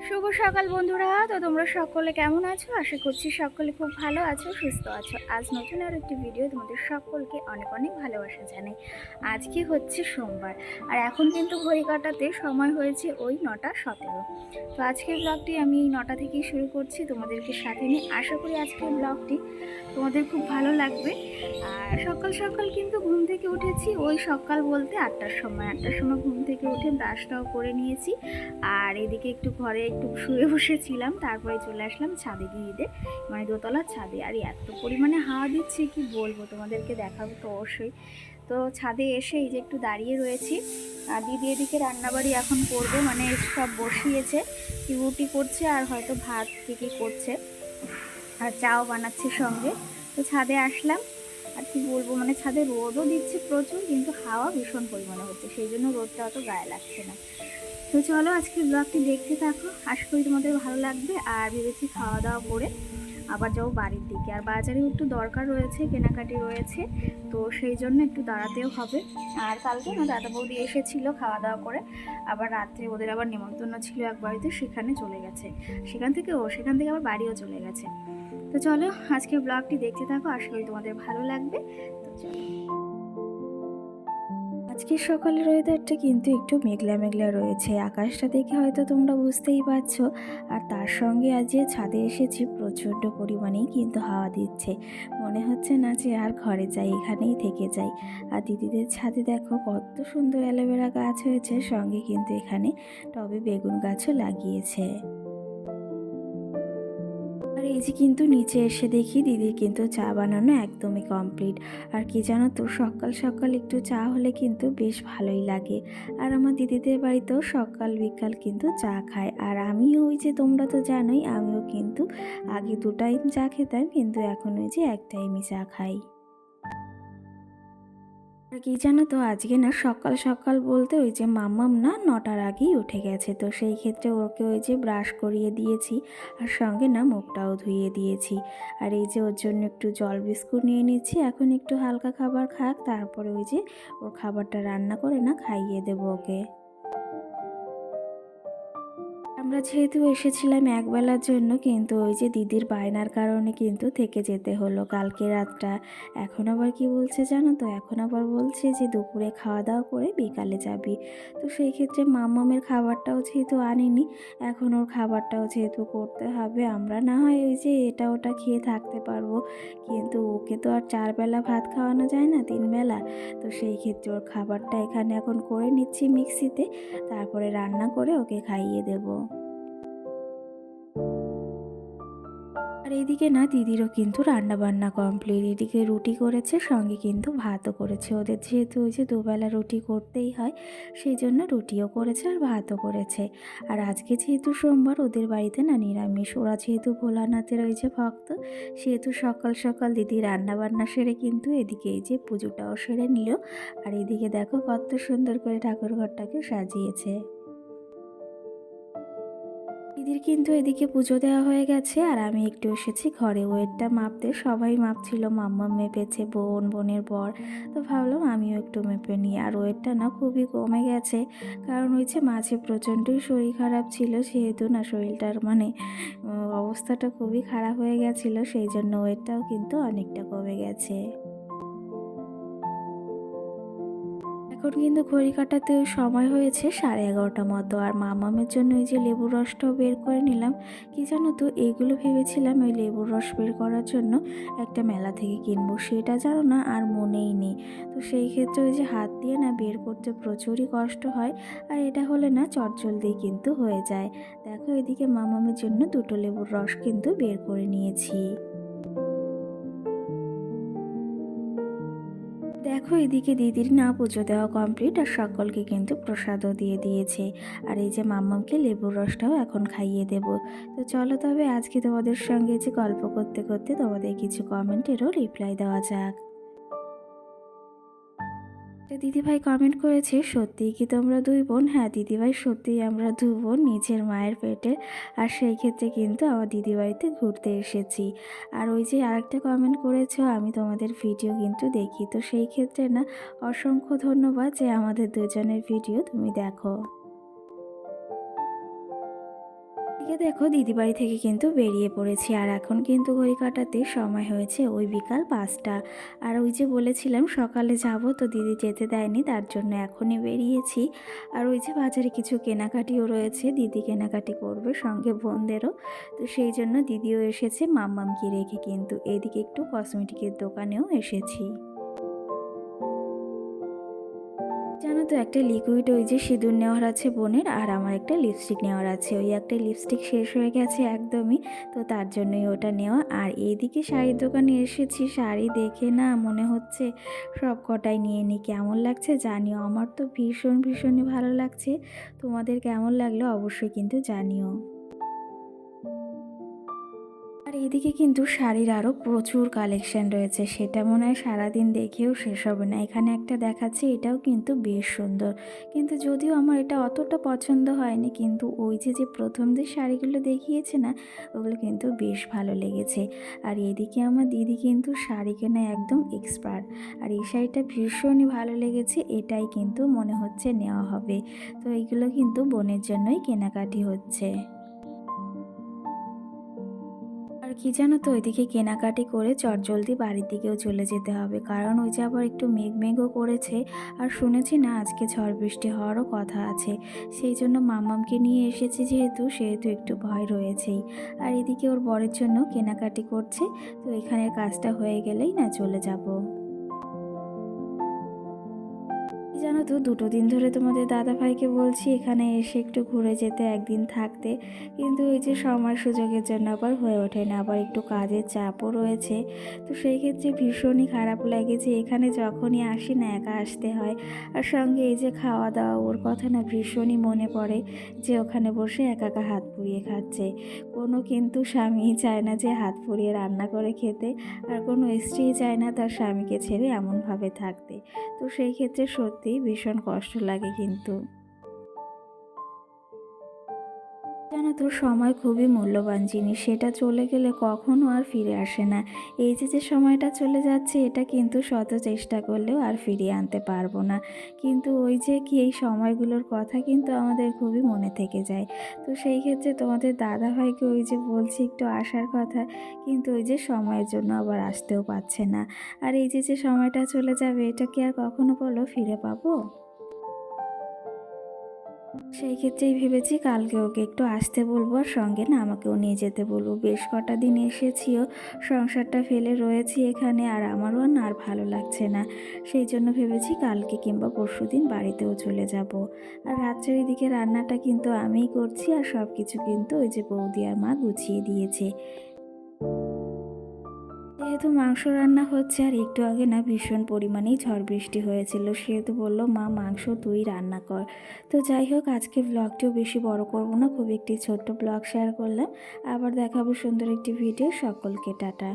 শুভ সকাল বন্ধুরা। তো তোমরা সকলে কেমন আছো? আশা করছি সকলে খুব ভালো আছো, সুস্থ আছো। আজ নতুন আর একটি ভিডিও তোমাদের সকলকে অনেক অনেক ভালোবাসা জানাই। আজকে হচ্ছে সোমবার, আর এখন কিন্তু ঘড়ি কাটাতে সময় হয়েছে ওই 9:17। তো আজকের ব্লগটি আমি 9টা থেকেই শুরু করছি তোমাদেরকে সাথে নিয়ে। আশা করি আজকের ব্লগটি তোমাদের খুব ভালো লাগবে। আর সকাল সকাল কিন্তু ঘুম থেকে উঠেছি, ওই সকাল বলতে 8টার সময় ঘুম থেকে উঠে ব্রাশটাও করে নিয়েছি। আর এদিকে একটু ঘরে একটু শুয়ে বসেছিলাম, তারপরে চলে আসলাম ছাদে দিদিদের, মানে দোতলার ছাদে। আর এত পরিমাণে হাওয়া দিচ্ছে কি বলবো, তোমাদেরকে দেখাবো তো অবশ্যই। তো ছাদে এসে এই যে একটু দাঁড়িয়ে রয়েছি। আর দিদি এদিকে রান্নাবাড়ি এখন করবে, মানে সব বসিয়েছে, কি রুটি করছে আর হয়তো ভাত কি করছে, আর চাও বানাচ্ছে সঙ্গে। তো ছাদে আসলাম। আর কি বলবো, মানে ছাদে রোদও দিচ্ছে প্রচুর, কিন্তু হাওয়া ভীষণ পরিমাণে হচ্ছে, সেই জন্য রোদটা অত গায়ে লাগছে না। তো চলো আজকের ব্লগটি দেখতে থাকো, আশা করি তোমাদের ভালো লাগবে। আর ভেবেছি খাওয়া দাওয়া করে আবার যাবো বাড়ির দিকে, আর বাজারেও একটু দরকার রয়েছে, কেনাকাটি রয়েছে, তো সেই জন্য একটু দাঁড়াতেও হবে। আর কালকে না দাদা বৌদি এসেছিল খাওয়া দাওয়া করে, আবার রাত্রে ওদের আবার নেমন্তন্ন ছিল এক বাড়িতে, সেখানে চলে গেছে। সেখান থেকে আবার বাড়িও চলে গেছে। তো চলো আজকের ব্লগটি দেখতে থাকো, আশা করি তোমাদের ভালো লাগবে। তো চলো। আজকের সকালের ওয়েদারটা কিন্তু একটু মেঘলা মেঘলা রয়েছে, আকাশটা দেখে হয়তো তোমরা বুঝতেই পারছো। আর তার সঙ্গে আজ যে ছাদে এসেছি, প্রচণ্ড পরিমাণেই কিন্তু হাওয়া দিচ্ছে। মনে হচ্ছে না যে আর ঘরে যাই, এখানেই থেকে যাই। আর দিদিদের ছাদে দেখো কত সুন্দর অ্যালোভেরা গাছ হয়েছে, সঙ্গে কিন্তু এখানে টবে বেগুন গাছও লাগিয়েছে। আর এই যে কিন্তু নিচে এসে দেখি দিদির কিন্তু চা বানানো একদমই কমপ্লিট। আর কি জানো তো, সকাল সকাল একটু চা হলে কিন্তু বেশ ভালোই লাগে। আর আমার দিদিদের বাড়িতেও সকাল বিকাল কিন্তু চা খায়। আর আমিও ওই যে, তোমরা তো জানোই, আমিও কিন্তু আগে 2 টাইম চা খেতাম, কিন্তু এখন ওই যে 1 টাইমই চা খাই। আর কি জানো তো, আজকে না সকাল সকাল বলতে ওই যে মাম্মাম না 9টার আগেই উঠে গেছে, তো সেই ক্ষেত্রে ওকে ওই যে ব্রাশ করিয়ে দিয়েছি, আর সঙ্গে না মুখটাও ধুইয়ে দিয়েছি। আর এই যে ওর জন্য একটু জল বিস্কুট নিয়ে নিচ্ছি, এখন একটু হালকা খাবার খাক, তারপরে ওই যে ওর খাবারটা রান্না করে না খাইয়ে দেবো ওকে। আমরা যেহেতু এসেছিলাম একবেলার জন্য, কিন্তু ওই যে দিদির বায়নার কারণে কিন্তু থেকে যেতে হলো কালকে রাতটা। এখন আবার কি বলছে জানো তো, এখন আবার বলছে যে দুপুরে খাওয়া দাওয়া করে বিকালে যাবি। তো সেই ক্ষেত্রে মাম্মামের খাবারটাও যেহেতু আনিনি, এখন ওর খাবারটাও যেহেতু করতে হবে। আমরা না হয় ওই যে এটা ওটা খেয়ে থাকতে পারবো, কিন্তু ওকে তো আর 4 বেলা ভাত খাওয়ানো যায় না, 3 বেলা। তো সেই ক্ষেত্রে ওর খাবারটা এখানে এখন করে নিচ্ছি মিক্সিতে, তারপরে রান্না করে ওকে খাইয়ে দেবো। আর এইদিকে না দিদিরও কিন্তু রান্না বান্না কমপ্লিট, এদিকে রুটি করেছে, সঙ্গে কিন্তু ভাতও করেছে। ওদের যেহেতু ওই যে দুবেলা রুটি করতেই হয়, সেই জন্য রুটিও করেছে আর ভাতও করেছে। আর আজকে যেহেতু সোমবার, ওদের বাড়িতে না নিরামিষ, ওরা যেহেতু ভোলানাথের ওই যে ভক্ত, সেহেতু সকাল সকাল দিদি রান্না বান্না সেরে কিন্তু এদিকে এই যে পুজোটাও সেরে নিল। আর এদিকে দেখো কত সুন্দর করে ঠাকুর ঘরটাকে সাজিয়েছে। দিদির কিন্তু এদিকে পুজো দেওয়া হয়ে গেছে, আর আমি একটু এসেছি ঘরে ওয়েটটা মাপতে। সবাই মাপছিল, মাম্মা মেপেছে, বোনের বর। তো ভাবলাম আমিও একটু মেপে নিই। আর ওয়েটটা না খুবই কমে গেছে, কারণ হয়েছে মাঝে প্রচণ্ডই শরীর খারাপ ছিল, সেহেতু না শরীরটার মানে অবস্থাটা খুবই খারাপ হয়ে গেছিলো, সেই জন্য ওয়েটটাও কিন্তু অনেকটা কমে গেছে। এখন কিন্তু ঘড়ি কাটাতে সময় হয়েছে 11:30 মতো। আর মামামের জন্য এই যে লেবুর রসটাও বের করে নিলাম। কি জানো তো, এইগুলো ভেবেছিলাম ওই লেবুর রস বের করার জন্য একটা মেলা থেকে কিনবো, সেটা জানো না আর মনেই নেই। তো সেই ক্ষেত্রে ওই যে হাত দিয়ে না বের করতে প্রচুরই কষ্ট হয়, আর এটা হলে না চটজলদি কিন্তু হয়ে যায়। দেখো এদিকে মামামের জন্য 2টো লেবুর রস কিন্তু বের করে নিয়েছি। দেখো এদিকে দিদির না পুজো দেওয়া কমপ্লিট, আর সকলকে কিন্তু প্রসাদও দিয়ে দিয়েছে। আর এই যে মাম্মামকে লেবুর রসটাও এখন খাইয়ে দেব। তো চলো তবে আজকে তোমাদের সঙ্গে যে গল্প করতে করতে তোমাদের কিছু কমেন্টেরও রিপ্লাই দেওয়া যাক। একটা দিদিভাই কমেন্ট করেছে, সত্যিই কি তোমরা 2 বোন? হ্যাঁ দিদিভাই, সত্যিই আমরা 2 বোন, নিজের মায়ের পেটের। আর সেই ক্ষেত্রে কিন্তু আমার দিদিবাড়িতে ঘুরতে এসেছি। আর ওই যে আরেকটা কমেন্ট করেছো, আমি তোমাদের ভিডিও কিন্তু দেখি। তো সেই ক্ষেত্রে না অসংখ্য ধন্যবাদ যে আমাদের দুজনের ভিডিও তুমি দেখো। এদিকে দেখো দিদি বাড়ি থেকে কিন্তু বেরিয়ে পড়েছি, আর এখন কিন্তু ঘড়ি কাটাতে সময় হয়েছে ওই বিকাল 5টা। আর ওই যে বলেছিলাম সকালে যাব, তো দিদি যেতে দেয়নি, তার জন্য এখনই বেরিয়েছি। আর ওই যে বাজারে কিছু কেনাকাটিও রয়েছে, দিদি কেনাকাটি করবে, সঙ্গে বোনদেরও। তো সেই জন্য দিদিও এসেছে মাম্মামকে রেখে, কিন্তু এদিকে একটু কসমেটিকের দোকানেও এসেছি। জানো তো একটা লিকুইড ওই যে সিঁদুর নেওয়ার আছে বোনের, আর আমার একটা লিপস্টিক নেওয়ার আছে। ওই একটা লিপস্টিক শেষ হয়ে গেছে একদমই, তো তার জন্যই ওটা নেওয়া। আর এইদিকে শাড়ির দোকানে এসেছি, শাড়ি দেখে না মনে হচ্ছে সব কটাই নিয়ে নিই। কেমন লাগছে জানিও, আমার তো ভীষণই ভালো লাগছে। তোমাদের কেমন লাগলো অবশ্যই কিন্তু জানিও। আর এদিকে কিন্তু শাড়ির আরও প্রচুর কালেকশন রয়েছে, সেটা মনে হয় সারাদিন দেখেও শেষ হবে না। এখানে একটা দেখাচ্ছে, এটাও কিন্তু বেশ সুন্দর, কিন্তু যদিও আমার এটা অতটা পছন্দ হয়নি, কিন্তু ওই যে প্রথম যে শাড়িগুলো দেখিয়েছে না, ওগুলো কিন্তু বেশ ভালো লেগেছে। আর এদিকে আমার দিদি কিন্তু শাড়ি কেনা একদম এক্সপার্ট, আর এই শাড়িটা ভীষণই ভালো লেগেছে, এটাই কিন্তু মনে হচ্ছে নেওয়া হবে। তো এইগুলো কিন্তু বোনের জন্যই কেনাকাটি হচ্ছে। আর কি জানো তো, ওইদিকে কেনাকাটি করে চটজলদি বাড়ির দিকেও চলে যেতে হবে, কারণ ওই যে আবার একটু মেঘও করেছে। আর শুনেছি না আজকে ঝড় বৃষ্টি হওয়ারও কথা আছে, সেই জন্য মাম্মামকে নিয়ে এসেছি সেহেতু একটু ভয় রয়েছেই। আর এদিকে ওর বরের জন্য কেনাকাটি করছে, তো এখানের কাজটা হয়ে গেলেই না চলে যাব। জানো তো 2 দিন ধরে তোমাদের দাদাভাইকে বলছি এখানে এসে একটু ঘুরে যেতে, একদিন থাকতে, কিন্তু ওই যে সময় সুযোগের জন্য আবার হয়ে ওঠে না, আবার একটু কাজের চাপও রয়েছে। তো সেই ক্ষেত্রে ভীষণই খারাপ লাগে যে এখানে যখনই আসি না একা আসতে হয়। আর সঙ্গে এই যে খাওয়া দাওয়া, ওর কথা না ভীষণই মনে পড়ে, যে ওখানে বসে একা একা হাত পুড়িয়ে খাচ্ছে। কোনো কিন্তু স্বামীই চায় না যে হাত পুড়িয়ে রান্না করে খেতে, আর কোনো স্ত্রী চায় না তার স্বামীকে ছেড়ে এমনভাবে থাকতে। তো সেই ক্ষেত্রে সত্যিই ভীষণ কষ্ট লাগে কিন্তু। জানো তো সময় খুবই মূল্যবান জিনিস, সেটা চলে গেলে কখনো আর ফিরে আসে না। এই যে সময়টা চলে যাচ্ছে, এটা কিন্তু শত চেষ্টা করলেও আর ফিরিয়ে আনতে পারবো না। কিন্তু ওই যে কি এই সময়গুলোর কথা কিন্তু আমাদের খুবই মনে থেকে যায়। তো সেই ক্ষেত্রে তোমাদের দাদাভাইকে ওই যে বলছি একটু আসার কথা, কিন্তু ওই যে সময়ের জন্য আবার আসতেও পারছে না। আর এই যে সময়টা চলে যাবে, এটা কি আর কখনো বলো ফিরে পাবো? সেই ক্ষেত্রেই ভেবেছি কালকে ওকে একটু আসতে বলবো, আর সঙ্গে না আমাকেও নিয়ে যেতে বলবো। বেশ কটা দিন এসেছিও, সংসারটা ফেলে রয়েছি এখানে, আর আমারও না আর ভালো লাগছে না। সেই জন্য ভেবেছি কালকে কিংবা পরশুদিন বাড়িতেও চলে যাব। আর রাত্রের এদিকে রান্নাটা কিন্তু আমিই করছি, আর সব কিছু কিন্তু ওই যে বৌদি আর মা গুছিয়ে দিয়েছে। যেহেতু মাংস রান্না হচ্ছে, আর একটু আগে না ভীষণ পরিমাণেই ঝড় বৃষ্টি হয়েছিল, সেহেতু বলল মা মাংস তুই রান্না কর। তো যাই হোক, আজকে ব্লগটিও বেশি বড় করব না, খুব একটি ছোট্ট ব্লগ শেয়ার করলাম। আবার দেখাবো সুন্দর একটি ভিডিও। সকলকে টাটা।